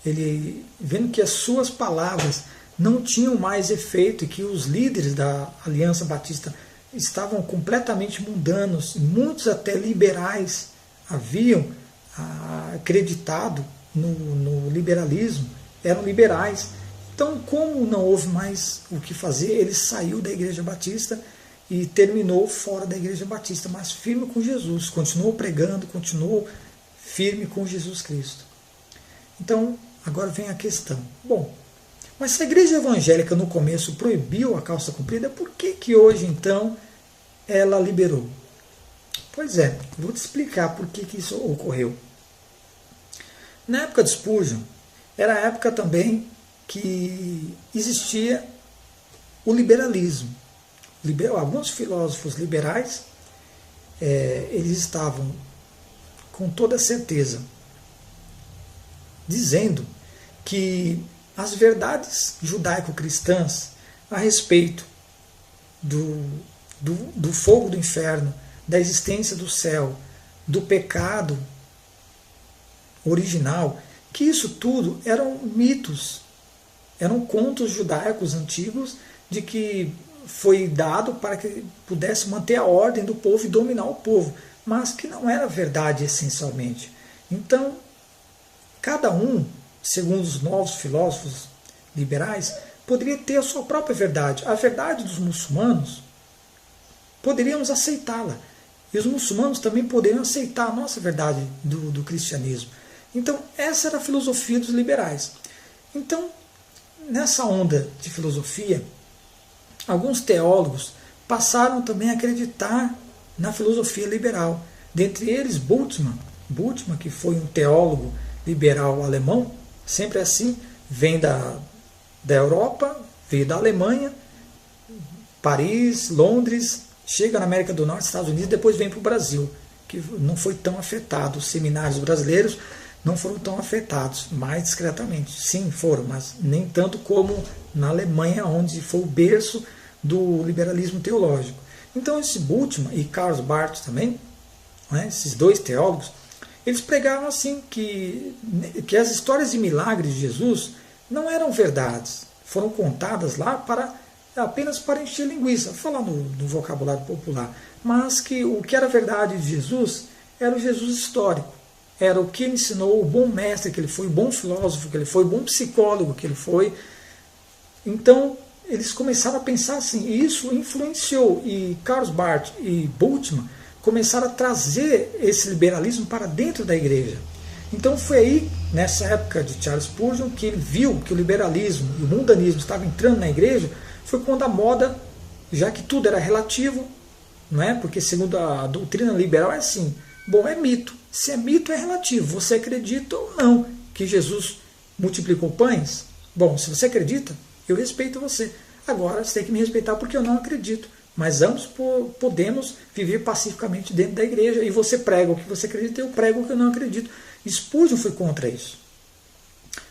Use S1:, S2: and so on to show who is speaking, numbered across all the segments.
S1: ele vendo que as suas palavras não tinham mais efeito e que os líderes da Aliança Batista estavam completamente mundanos, muitos até liberais haviam acreditado no liberalismo, eram liberais. Então, como não houve mais o que fazer, ele saiu da Igreja Batista e terminou fora da Igreja Batista, mas firme com Jesus, continuou pregando, continuou firme com Jesus Cristo. Então, agora vem a questão. Bom, mas se a Igreja Evangélica no começo proibiu a calça comprida, por que hoje então ela liberou? Pois é, vou te explicar por que isso ocorreu. Na época de Spurgeon, era a época também que existia o liberalismo. Alguns filósofos liberais, eles estavam com toda certeza dizendo que as verdades judaico-cristãs a respeito do fogo do inferno, da existência do céu, do pecado original, que isso tudo eram mitos, eram contos judaicos antigos de que foi dado para que pudesse manter a ordem do povo e dominar o povo, mas que não era verdade essencialmente. Então, cada um, segundo os novos filósofos liberais, poderia ter a sua própria verdade. A verdade dos muçulmanos, poderíamos aceitá-la. E os muçulmanos também poderiam aceitar a nossa verdade do cristianismo. Então, essa era a filosofia dos liberais. Então, nessa onda de filosofia, alguns teólogos passaram também a acreditar na filosofia liberal. Dentre eles, Bultmann, que foi um teólogo liberal alemão, sempre assim, vem da Europa, veio da Alemanha, Paris, Londres, chega na América do Norte, Estados Unidos, depois vem para o Brasil, que não foi tão afetado. Os seminários brasileiros não foram tão afetados, mais discretamente. Sim, foram, mas nem tanto como na Alemanha, onde foi o berço do liberalismo teológico. Então, esse Bultmann e Karl Barth também, né, esses dois teólogos, eles pregavam assim que as histórias de milagres de Jesus não eram verdades, foram contadas lá apenas para encher linguiça, falar no vocabulário popular, mas que o que era verdade de Jesus era o Jesus histórico, era o que ele ensinou, o bom mestre que ele foi, o bom filósofo que ele foi, o bom psicólogo que ele foi. Então, eles começaram a pensar assim, e isso influenciou, e Karl Barth e Bultmann começaram a trazer esse liberalismo para dentro da igreja. Então foi aí, nessa época de Charles Spurgeon, que ele viu que o liberalismo e o mundanismo estavam entrando na igreja, foi quando a moda, já que tudo era relativo, não é? Porque segundo a doutrina liberal é assim, bom, é mito. Se é mito, é relativo. Você acredita ou não que Jesus multiplicou pães? Bom, se você acredita, eu respeito você. Agora você tem que me respeitar porque eu não acredito. Mas ambos podemos viver pacificamente dentro da igreja. E você prega o que você acredita e eu prego o que eu não acredito. Spurgeon foi contra isso.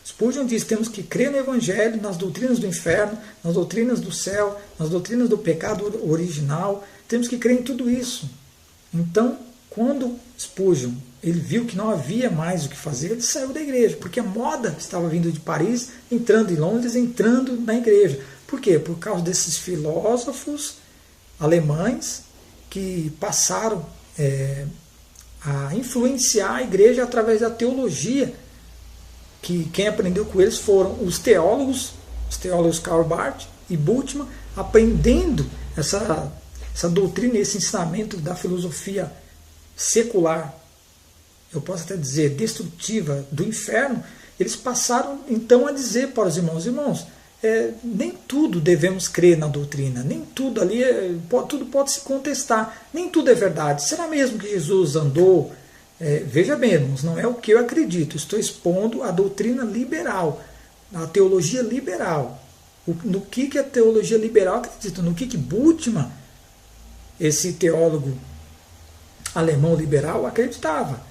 S1: Spurgeon diz que temos que crer no Evangelho, nas doutrinas do inferno, nas doutrinas do céu, nas doutrinas do pecado original. Temos que crer em tudo isso. Então, quando Spurgeon ele viu que não havia mais o que fazer, ele saiu da igreja, porque a moda estava vindo de Paris, entrando em Londres, entrando na igreja. Por quê? Por causa desses filósofos alemães que passaram a influenciar a igreja através da teologia, que quem aprendeu com eles foram os teólogos Karl Barth e Bultmann, aprendendo essa doutrina, esse ensinamento da filosofia secular, eu posso até dizer destrutiva do inferno. Eles passaram então a dizer para os irmãos, nem tudo devemos crer na doutrina, nem tudo ali, tudo pode se contestar, nem tudo é verdade. Será mesmo que Jesus andou? Veja bem, irmãos, não é o que eu acredito, estou expondo a doutrina liberal, a teologia liberal. No que a teologia liberal acredita, no que Bultmann, esse teólogo alemão liberal, acreditava.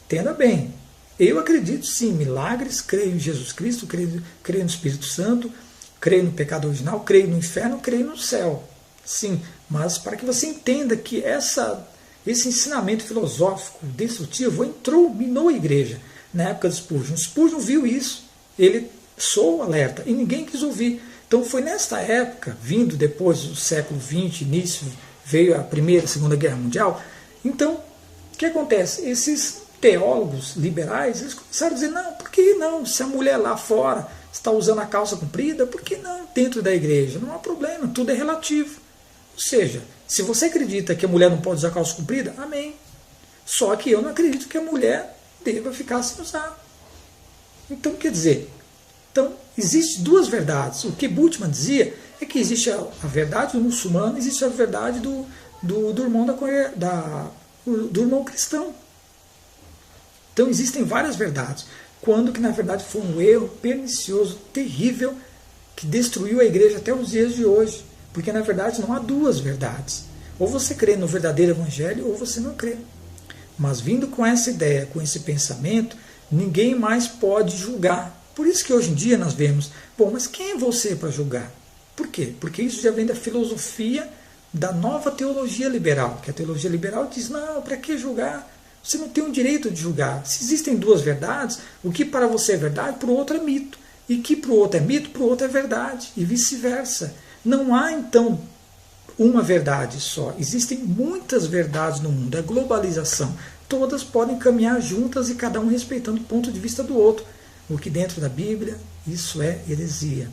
S1: Entenda bem, eu acredito sim, milagres, creio em Jesus Cristo, creio no Espírito Santo, creio no pecado original, creio no inferno, creio no céu. Sim, mas para que você entenda que esse ensinamento filosófico destrutivo minou a igreja na época de Spurgeon. Spurgeon viu isso ele soou alerta e ninguém quis ouvir. Então foi nesta época, vindo depois do século XX, início, veio a Primeira e Segunda Guerra Mundial. Então, o que acontece? Esses teólogos liberais, eles começaram a dizer, não, por que não? Se a mulher lá fora está usando a calça comprida, por que não dentro da igreja? Não há problema, tudo é relativo. Ou seja, se você acredita que a mulher não pode usar calça comprida, amém. Só que eu não acredito que a mulher deva ficar sem usar. Então, quer dizer, existem duas verdades. O que Bultmann dizia é que existe a verdade do muçulmano, existe a verdade do irmão do irmão cristão. Então existem várias verdades, quando que na verdade foi um erro pernicioso, terrível, que destruiu a igreja até os dias de hoje. Porque na verdade não há duas verdades. Ou você crê no verdadeiro evangelho, ou você não crê. Mas vindo com essa ideia, com esse pensamento, ninguém mais pode julgar. Por isso que hoje em dia nós vemos, bom, mas quem é você para julgar? Por quê? Porque isso já vem da filosofia da nova teologia liberal, que a teologia liberal diz, não, para que julgar? Você não tem o direito de julgar. Se existem duas verdades, o que para você é verdade, para o outro é mito. E que para o outro é mito, para o outro é verdade. E vice-versa. Não há, então, uma verdade só. Existem muitas verdades no mundo. É globalização. Todas podem caminhar juntas e cada um respeitando o ponto de vista do outro. O que dentro da Bíblia, isso é heresia.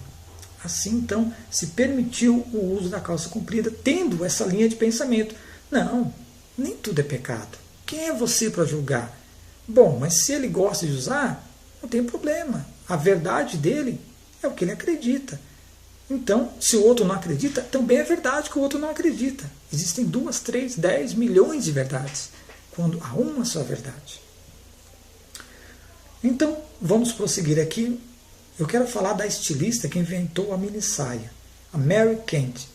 S1: Assim, então, se permitiu o uso da calça comprida, tendo essa linha de pensamento. Não, nem tudo é pecado. Quem é você para julgar? Bom, mas se ele gosta de usar, não tem problema. A verdade dele é o que ele acredita. Então, se o outro não acredita, também é verdade que o outro não acredita. Existem 2, 3, 10 milhões de verdades, quando há uma só verdade. Então, vamos prosseguir aqui. Eu quero falar da estilista que inventou a mini saia, a Mary Kent.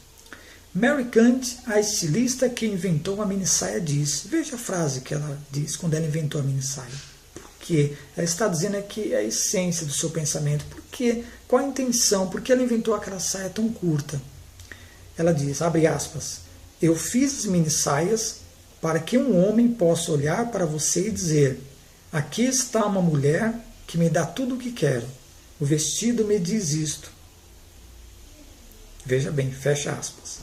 S1: Mary Kent, a estilista que inventou a mini saia, diz. Veja a frase que ela diz quando ela inventou a mini saia. Por quê? Ela está dizendo aqui a essência do seu pensamento. Por quê? Qual a intenção? Por que ela inventou aquela saia tão curta? Ela diz, abre aspas, eu fiz as mini saias para que um homem possa olhar para você e dizer, aqui está uma mulher que me dá tudo o que quero. O vestido me diz isto. Veja bem, fecha aspas.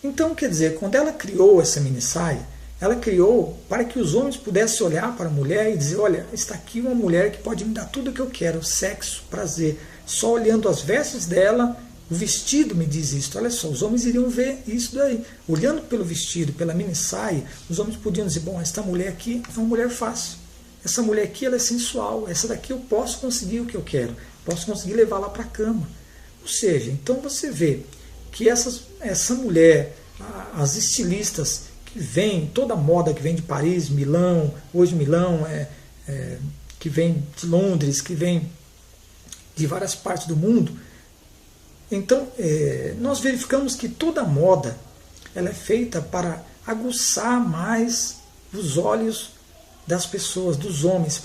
S1: Então, quer dizer, quando ela criou essa mini saia, ela criou para que os homens pudessem olhar para a mulher e dizer, olha, está aqui uma mulher que pode me dar tudo o que eu quero, sexo, prazer. Só olhando as vestes dela, o vestido me diz isso. Olha só, os homens iriam ver isso daí. Olhando pelo vestido, pela mini saia, os homens podiam dizer, bom, esta mulher aqui é uma mulher fácil. Essa mulher aqui ela é sensual. Essa daqui eu posso conseguir o que eu quero. Posso conseguir levá-la para a cama. Ou seja, então você vê que essa mulher, as estilistas que vêm, toda a moda que vem de Paris, Milão, hoje Milão, que vem de Londres, que vem de várias partes do mundo. Então, nós verificamos que toda a moda ela é feita para aguçar mais os olhos das pessoas, dos homens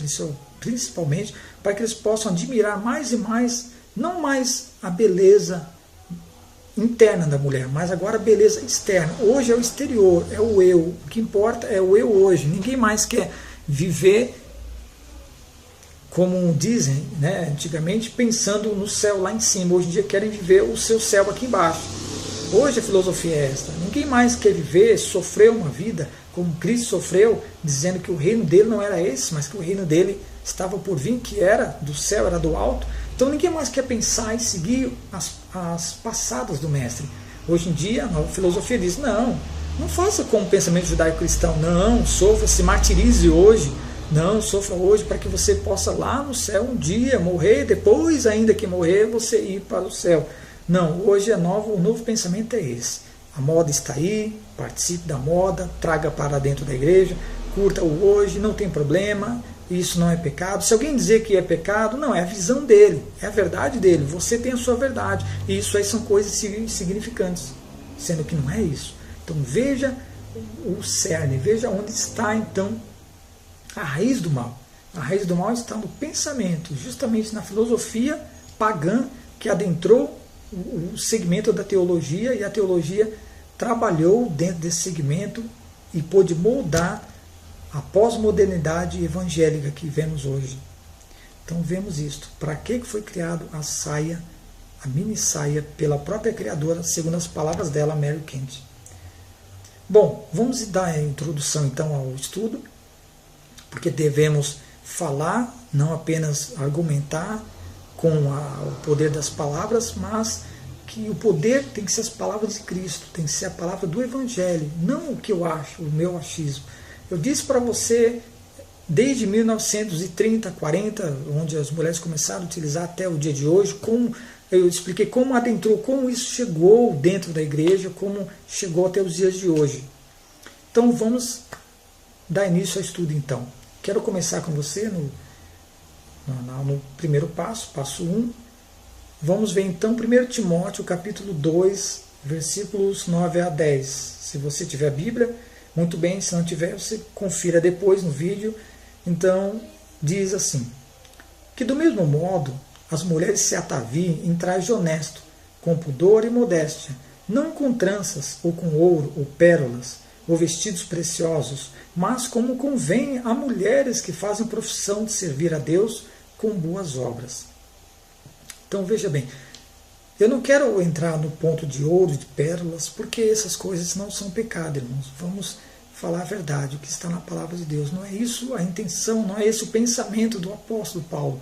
S1: principalmente, para que eles possam admirar mais e mais, não mais a beleza interna da mulher, mas agora a beleza externa. Hoje é o exterior, é o eu. O que importa é o eu hoje. Ninguém mais quer viver, como dizem, né, antigamente, pensando no céu lá em cima. Hoje em dia querem viver o seu céu aqui embaixo. Hoje a filosofia é esta. Ninguém mais quer viver, sofrer uma vida como Cristo sofreu, dizendo que o reino dele não era esse, mas que o reino dele estava por vir, que era do céu, era do alto. Então ninguém mais quer pensar e seguir as passadas do mestre. Hoje em dia a nova filosofia diz, não faça como pensamento judaico-cristão, não, sofra, se martirize hoje, não, sofra hoje para que você possa lá no céu um dia morrer, depois ainda que morrer você ir para o céu. Não, hoje o novo pensamento é esse. A moda está aí, participe da moda, traga para dentro da igreja, curta o hoje, não tem problema, isso não é pecado. Se alguém dizer que é pecado, não, é a visão dele, é a verdade dele, você tem a sua verdade, e isso aí são coisas significantes, sendo que não é isso. Então veja o cerne, veja onde está então a raiz do mal. A raiz do mal está no pensamento, justamente na filosofia pagã que adentrou o segmento da teologia, e a teologia trabalhou dentro desse segmento e pôde moldar a pós-modernidade evangélica que vemos hoje. Então vemos isto. Para que foi criado a saia, a mini saia, pela própria criadora, segundo as palavras dela, Mary Kent. Bom, vamos dar a introdução então ao estudo, porque devemos falar, não apenas argumentar com o poder das palavras, mas que o poder tem que ser as palavras de Cristo, tem que ser a palavra do Evangelho, não o que eu acho, o meu achismo. Eu disse para você, desde 1930, 40, onde as mulheres começaram a utilizar até o dia de hoje, como eu expliquei como adentrou, como isso chegou dentro da igreja, como chegou até os dias de hoje. Então vamos dar início ao estudo então. Quero começar com você no primeiro passo, passo 1. Vamos ver então 1 Timóteo capítulo 2, versículos 9 a 10. Se você tiver a Bíblia, muito bem, se não tiver, você confira depois no vídeo. Então, diz assim: que do mesmo modo as mulheres se ataviem em traje honesto, com pudor e modéstia, não com tranças, ou com ouro, ou pérolas, ou vestidos preciosos, mas como convém a mulheres que fazem profissão de servir a Deus com boas obras. Então veja bem, eu não quero entrar no ponto de ouro, de pérolas, porque essas coisas não são pecado, irmãos. Vamos falar a verdade, o que está na palavra de Deus. Não é isso a intenção, não é esse o pensamento do apóstolo Paulo.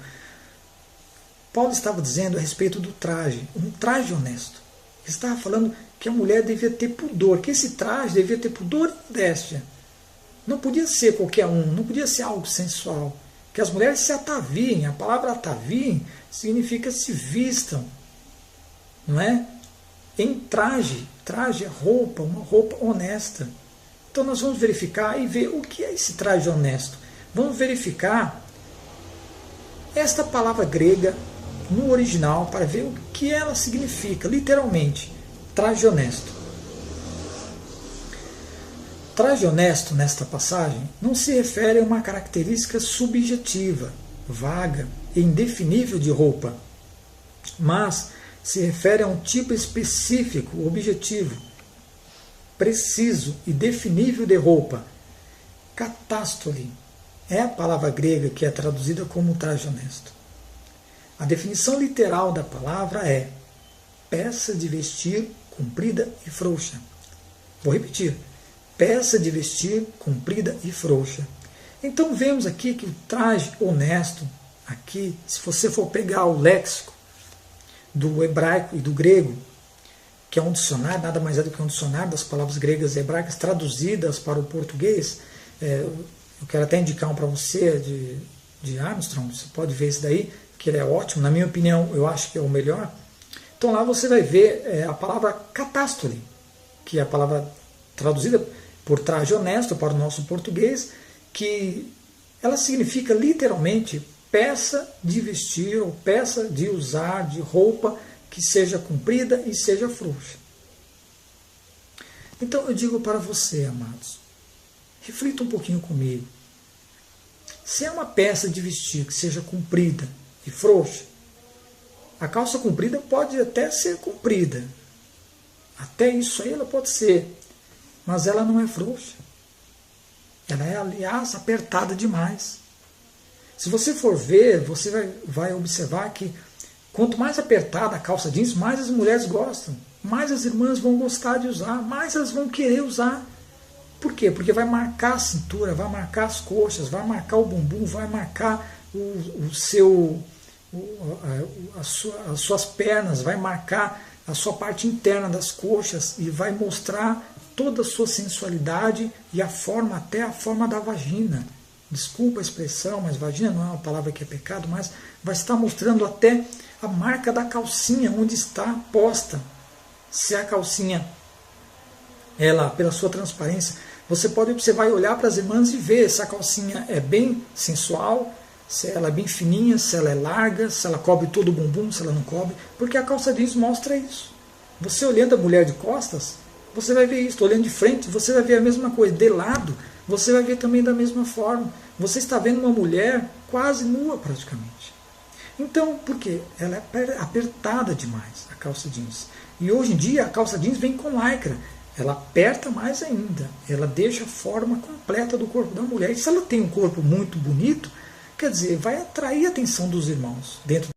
S1: Paulo estava dizendo a respeito do traje, um traje honesto. Ele estava falando que a mulher devia ter pudor, que esse traje devia ter pudor e modéstia. Não podia ser qualquer um, não podia ser algo sensual. Que as mulheres se ataviem, a palavra ataviem significa se vistam, não é? Em traje, traje é roupa, uma roupa honesta. Então nós vamos verificar e ver o que é esse traje honesto. Vamos verificar esta palavra grega no original para ver o que ela significa, literalmente, traje honesto. Traje honesto, nesta passagem, não se refere a uma característica subjetiva, vaga e indefinível de roupa, mas se refere a um tipo específico, objetivo, preciso e definível de roupa. Catástole é a palavra grega que é traduzida como traje honesto. A definição literal da palavra é peça de vestir comprida e frouxa. Vou repetir. Peça de vestir comprida e frouxa. Então vemos aqui que o traje honesto, aqui, se você for pegar o léxico do hebraico e do grego, que é um dicionário, nada mais é do que um dicionário das palavras gregas e hebraicas traduzidas para o português, eu quero até indicar um para você de Armstrong, você pode ver esse daí, que ele é ótimo, na minha opinião, eu acho que é o melhor. Então lá você vai ver a palavra catástole, que é a palavra traduzida por traje honesto para o nosso português, que ela significa literalmente peça de vestir ou peça de usar, de roupa que seja comprida e seja frouxa. Então eu digo para você, amados, reflita um pouquinho comigo. Se é uma peça de vestir que seja comprida e frouxa, a calça comprida pode até ser comprida. Até isso aí ela pode ser. Mas ela não é frouxa. Ela é, aliás, apertada demais. Se você for ver, você vai observar que quanto mais apertada a calça jeans, mais as mulheres gostam. Mais as irmãs vão gostar de usar, mais elas vão querer usar. Por quê? Porque vai marcar a cintura, vai marcar as coxas, vai marcar o bumbum, vai marcar as suas pernas, vai marcar a sua parte interna das coxas e vai mostrar toda a sua sensualidade e a forma, até a forma da vagina. Desculpa a expressão, mas vagina não é uma palavra que é pecado, mas vai estar mostrando até a marca da calcinha, onde está posta. Se a calcinha, ela, pela sua transparência, você pode observar e olhar para as irmãs e ver se a calcinha é bem sensual, se ela é bem fininha, se ela é larga, se ela cobre todo o bumbum, se ela não cobre, porque a calça jeans mostra isso. Você olhando a mulher de costas, você vai ver isso. Olhando de frente, você vai ver a mesma coisa. De lado, você vai ver também da mesma forma. Você está vendo uma mulher quase nua praticamente. Então, por quê? Ela é apertada demais, a calça jeans. E hoje em dia a calça jeans vem com lycra. Ela aperta mais ainda. Ela deixa a forma completa do corpo da mulher. E se ela tem um corpo muito bonito, quer dizer, vai atrair a atenção dos irmãos dentro